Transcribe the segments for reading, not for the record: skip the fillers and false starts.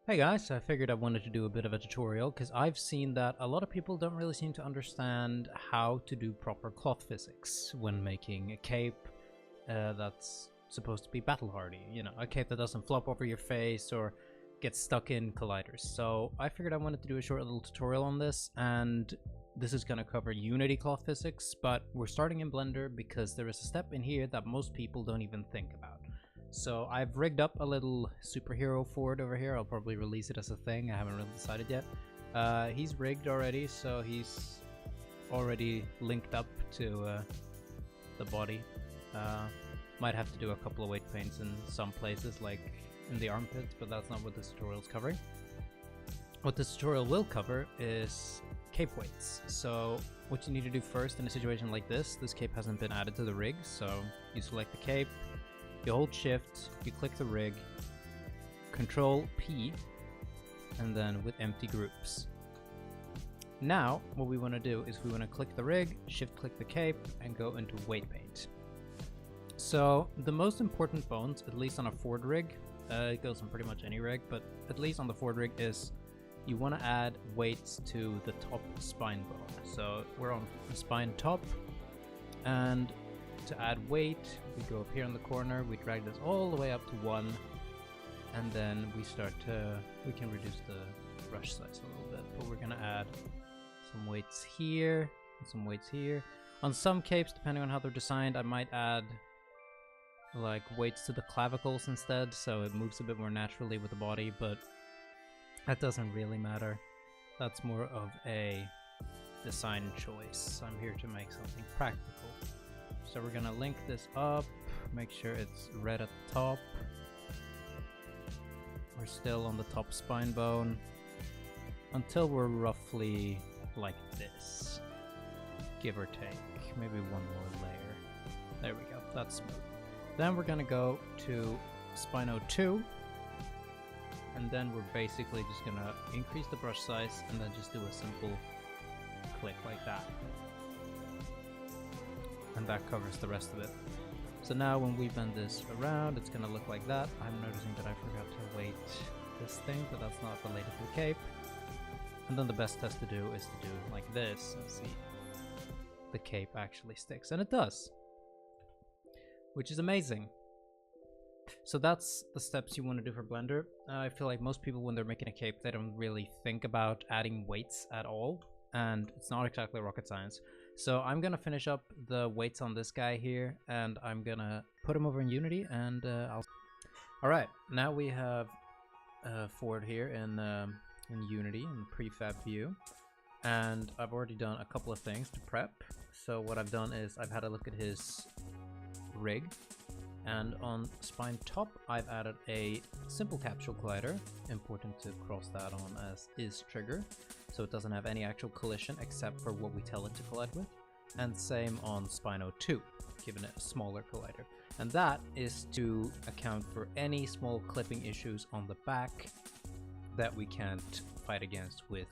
Hey guys, I figured I wanted to do a bit of a tutorial because I've seen that a lot of people don't really seem to understand how to do proper cloth physics when making a cape that's supposed to be battle hardy. You know, a cape that doesn't flop over your face or get stuck in colliders. So I figured I wanted to do a short little tutorial on this, and this is going to cover Unity cloth physics, but we're starting in Blender because there is a step in here that most people don't even think about. So I've rigged up a little superhero Ford over here. I'll probably release it as a thing. I haven't really decided yet. He's rigged already, so he's already linked up to the body. Might have to do a couple of weight paints in some places, like in the armpits, but that's not what this tutorial is covering. What this tutorial will cover is cape weights. So what you need to do first in a situation like this cape hasn't been added to the rig, so you select the cape, you hold shift, you click the rig, control P, and then with empty groups. Now, what we want to do is we want to click the rig, shift click the cape, and go into weight paint. So the most important bones, at least on a Ford rig, it goes on pretty much any rig, but at least on the Ford rig, is you want to add weights to the top spine bone. So we're on the spine top, and to add weight, we go up here in the corner, we drag this all the way up to 1, and then we can reduce the brush size a little bit, but we're gonna add some weights here and some weights here. On some capes, depending on how they're designed, I might add like weights to the clavicles instead, so it moves a bit more naturally with the body, but that doesn't really matter. That's more of a design choice. I'm here to make something practical. So we're gonna link this up, make sure it's red at the top. We're still on the top spine bone until we're roughly like this, give or take, maybe one more layer. There we go, that's smooth. Then we're gonna go to Spino 2, and then we're basically just gonna increase the brush size and then just do a simple click like that. And that covers the rest of it. So now when we bend this around, it's gonna look like that. I'm noticing that I forgot to weight this thing, but that's not related to the cape. And then the best test to do is to do like this and see the cape actually sticks, and it does, which is amazing. So that's the steps you want to do for Blender. I feel like most people, when they're making a cape, they don't really think about adding weights at all, and it's not exactly rocket science. So I'm gonna finish up the weights on this guy here, and I'm gonna put him over in Unity, and Alright, now we have Ford here in Unity, in the prefab view, and I've already done a couple of things to prep. So what I've done is I've had a look at his rig, and on spine top I've added a simple capsule collider, important to cross that on as is trigger, so it doesn't have any actual collision except for what we tell it to collide with. And same on Spino 2, giving it a smaller collider. And that is to account for any small clipping issues on the back that we can't fight against with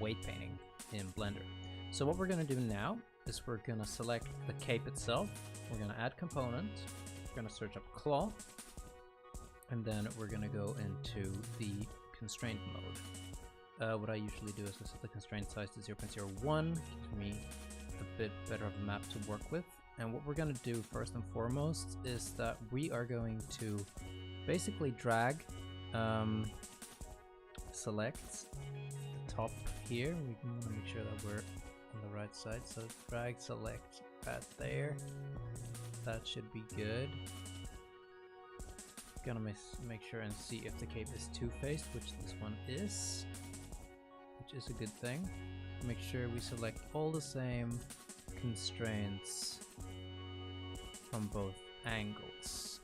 weight painting in Blender. So what we're going to do now is we're going to select the cape itself, we're going to add component, we're going to search up cloth, and then we're going to go into the constraint mode. What I usually do is I set the constraint size to 0.01, gives me a bit better of a map to work with. And what we're going to do first and foremost is that we are going to basically drag, select the top here. We want to make sure that we're on the right side, so drag, select right there. That should be good. Gonna make sure and see if the cape is two-faced, which this one is, which is a good thing. Make sure we select all the same constraints from both angles.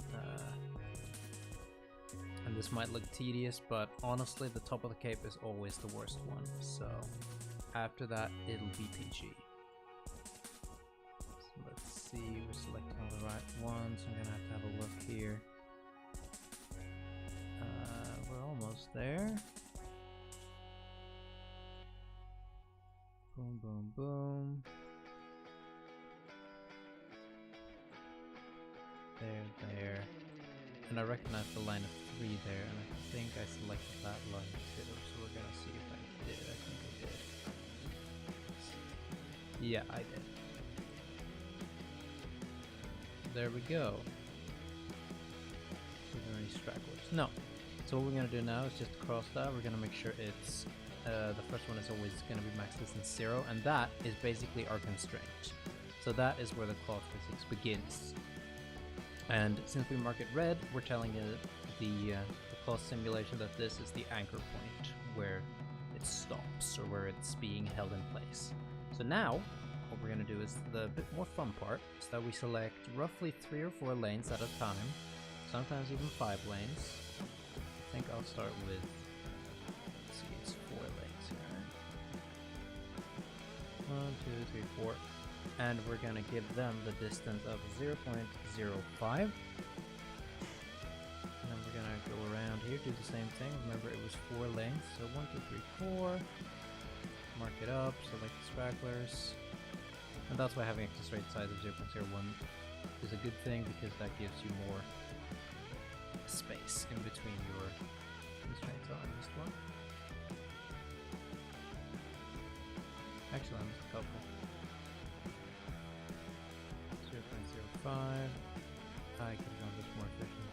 And this might look tedious, but honestly the top of the cape is always the worst one, so after that it'll be PG. So let's see, we're selecting all the right ones. I'm gonna have a look here. We're almost there. Boom, boom, boom. There. And I recognize the line of 3 there, and I think I selected that line too, so we're gonna see if I did. I think I did. Yeah, I did. There we go. Are there any stragglers? No. So what we're gonna do now is just cross that. We're gonna make sure it's the first one is always gonna be max distance 0, and that is basically our constraint. So that is where the cloth physics begins. And since we mark it red, we're telling it the cloth simulation that this is the anchor point where it stops, or where it's being held in place. So now, what we're going to do is the bit more fun part, is that we select roughly 3 or 4 lanes at a time, sometimes even 5 lanes. I think I'll start with, let's see, it's 4 lanes here. 1, 2, 3, 4. And we're going to give them the distance of 0.05. And then we're going to go around here, do the same thing. Remember, it was 4 lanes, so 1, 2, 3, 4. Mark it up, select the stragglers. And that's why having a constraint size of 0.01 is a good thing, because that gives you more space in between your constraints. Oh, I missed one. Actually, I missed a couple. 0.05. I could have done this more efficient.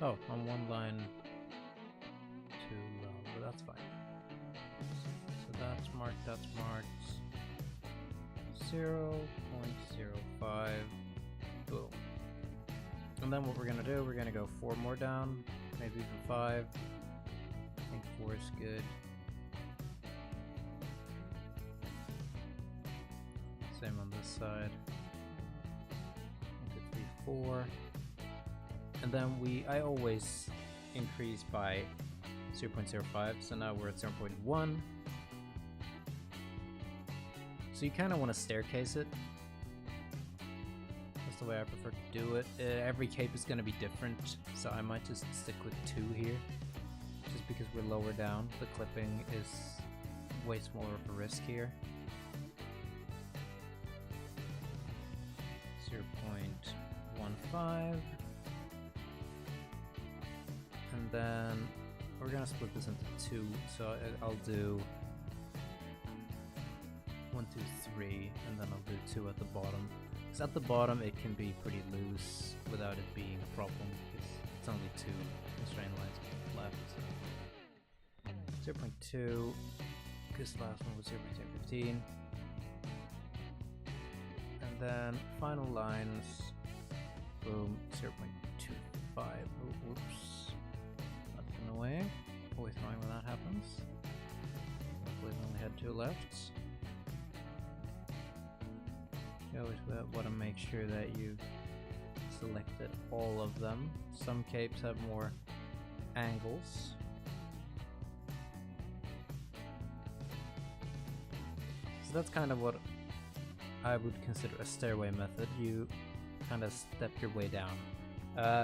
Oh, on one line too low, but that's fine. So that's marked, 0.05. Boom. And then what we're gonna do, we're gonna go 4 more down, maybe even 5. I think 4 is good. Same on this side. 1, 2, 3, 4. And then I always increase by 0.05, so now we're at 0.1. So you kind of want to staircase it. That's the way I prefer to do it. Every cape is going to be different, so I might just stick with 2 here. Just because we're lower down, the clipping is way smaller of a risk here. 0.15. And then we're gonna split this into 2, so I'll do 1, 2, 3, and then I'll do 2 at the bottom. Because at the bottom it can be pretty loose without it being a problem, because it's only 2 constraint lines left. So 0.2, this last one was 0.015. And then final lines, boom, 0.25. Oh, whoops. Away. Always annoying when that happens. Luckily we only had 2 left. You always want to make sure that you selected all of them. Some capes have more angles. So that's kind of what I would consider a stairway method. You kind of step your way down.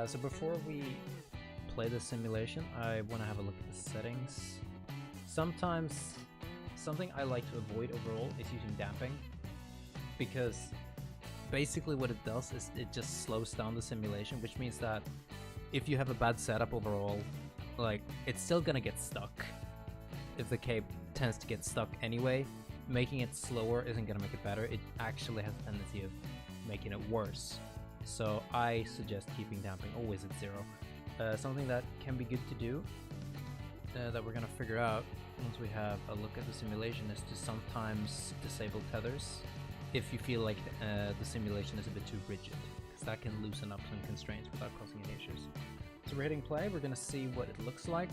So before we play the simulation, I want to have a look at the settings. Sometimes something I like to avoid overall is using damping, because basically what it does is it just slows down the simulation, which means that if you have a bad setup overall, like, it's still gonna get stuck. If the cape tends to get stuck anyway, making it slower isn't gonna make it better. It actually has a tendency of making it worse. So I suggest keeping damping always at 0. Something that can be good to do, that we're going to figure out once we have a look at the simulation, is to sometimes disable tethers if you feel like the simulation is a bit too rigid, because that can loosen up some constraints without causing any issues. So we're hitting play. We're going to see what it looks like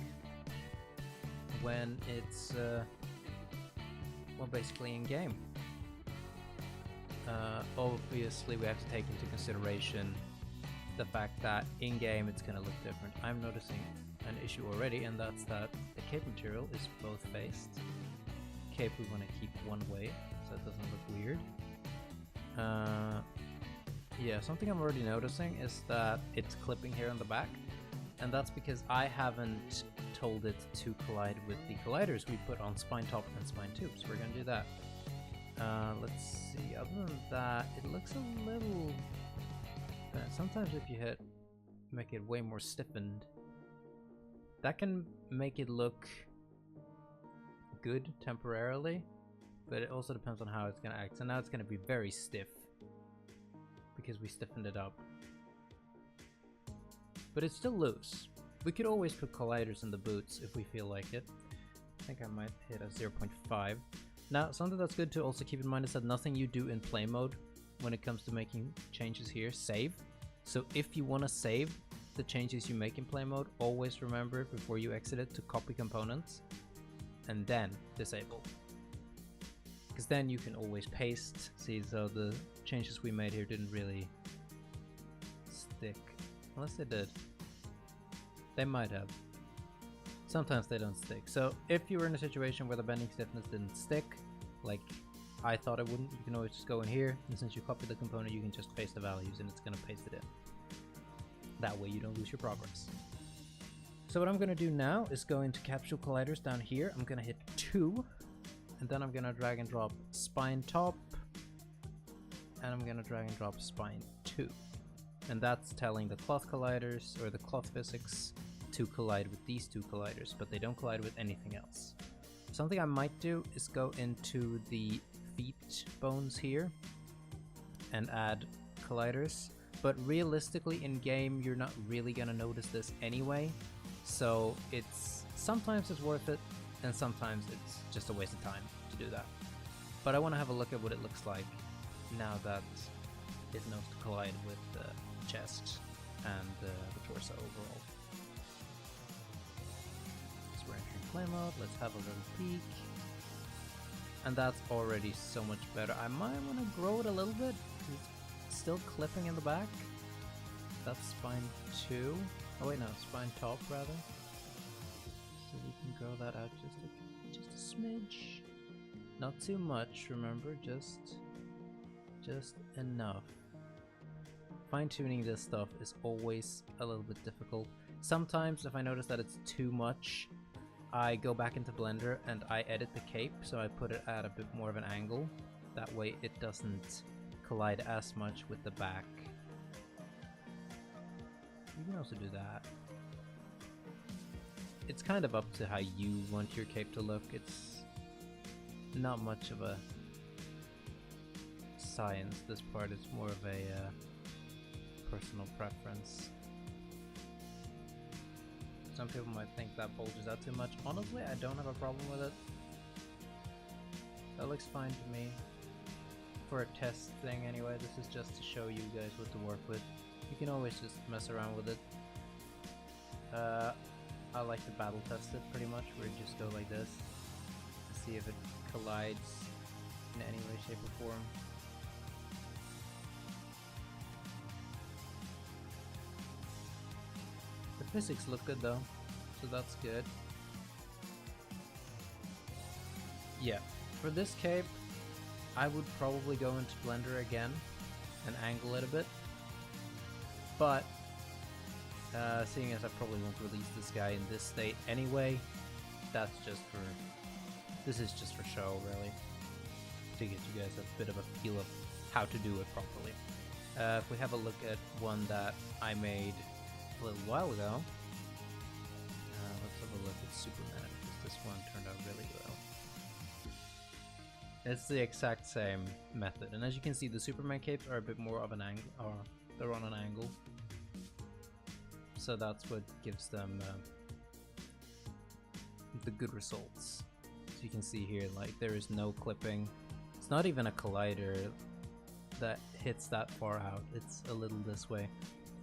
when it's well, basically in game. Obviously we have to take into consideration the fact that in game it's going to look different. I'm noticing an issue already, and that's that the cape material is both faced. Cape we want to keep one way so it doesn't look weird. Yeah, something I'm already noticing is that it's clipping here on the back, and that's because I haven't told it to collide with the colliders we put on spine top and spine tube, so we're going to do that. Let's see, other than that, it looks a little... sometimes if you make it way more stiffened, that can make it look good temporarily, but it also depends on how it's gonna act. So now it's gonna be very stiff because we stiffened it up. But it's still loose. We could always put colliders in the boots if we feel like it. I think I might hit a 0.5. Now, something that's good to also keep in mind is that nothing you do in play mode when it comes to making changes here, save. So if you want to save the changes you make in play mode, always remember before you exit it to copy components and then disable. Because then you can always paste. See, so the changes we made here didn't really stick. Unless they did. They might have. Sometimes they don't stick. So if you were in a situation where the bending stiffness didn't stick, like I thought it wouldn't, you can always just go in here, and since you copied the component, you can just paste the values and it's going to paste it in. That way you don't lose your progress. So what I'm going to do now is go into capsule colliders down here. I'm going to hit 2, and then I'm going to drag and drop spine top, and I'm going to drag and drop spine 2. And that's telling the cloth colliders, or the cloth physics, to collide with these two colliders, but they don't collide with anything else. Something I might do is go into the feet bones here and add colliders, but realistically in game you're not really gonna notice this anyway, so sometimes it's worth it and sometimes it's just a waste of time to do that. But I want to have a look at what it looks like now that it knows to collide with the chest and the torso overall. We're entering play mode, let's have a little peek. And that's already so much better. I might want to grow it a little bit. It's still clipping in the back. That's spine 2. Oh wait, no, spine top rather. So we can grow that out just a smidge. Not too much, remember, just enough. Fine-tuning this stuff is always a little bit difficult. Sometimes if I notice that it's too much, I go back into Blender and I edit the cape, so I put it at a bit more of an angle. That way it doesn't collide as much with the back. You can also do that. It's kind of up to how you want your cape to look. It's not much of a science, this part. It's more of a personal preference. Some people might think that bulges out too much. Honestly, I don't have a problem with it. That looks fine to me. For a test thing anyway, this is just to show you guys what to work with. You can always just mess around with it. I like to battle test it pretty much, where you just go like this to see if it collides in any way, shape or form. The physics look good though, so that's good. Yeah, for this cape, I would probably go into Blender again and angle it a bit. But, seeing as I probably won't release this guy in this state anyway, this is just for show really, to get you guys a bit of a feel of how to do it properly. If we have a look at one that I made a little while ago, let's have a look at Superman, because this one turned out really well. It's the exact same method, and as you can see, the Superman capes are a bit more of an angle, or they're on an angle, so that's what gives them the good results. So you can see here, like, there is no clipping. It's not even a collider that hits that far out. It's a little this way.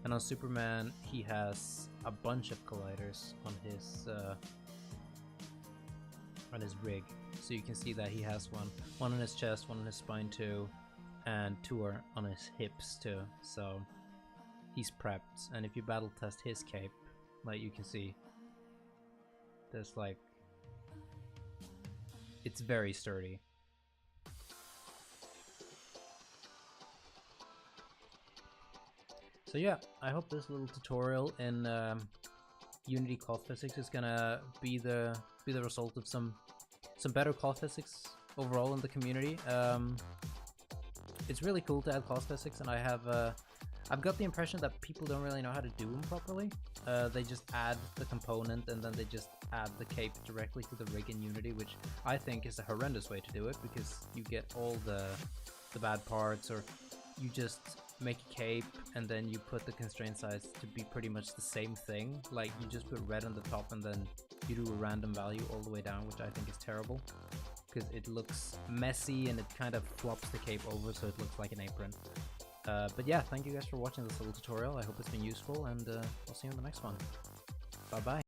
And on Superman, he has a bunch of colliders on his rig. So you can see that he has one on his chest, one on his spine too, and 2 are on his hips too. So he's prepped. And if you battle test his cape, like you can see, there's like, it's very sturdy. So yeah, I hope this little tutorial in Unity cloth physics is gonna be the result of some better cloth physics overall in the community. It's really cool to add cloth physics, and I've got the impression that people don't really know how to do them properly. They just add the component and then they just add the cape directly to the rig in Unity, which I think is a horrendous way to do it, because you get all the bad parts, or you just make a cape and then you put the constraint size to be pretty much the same thing. Like, you just put red on the top and then you do a random value all the way down, which I think is terrible, because it looks messy and it kind of flops the cape over so it looks like an apron. But yeah, thank you guys for watching this little tutorial. I hope it's been useful, and I'll see you in the next one. Bye bye.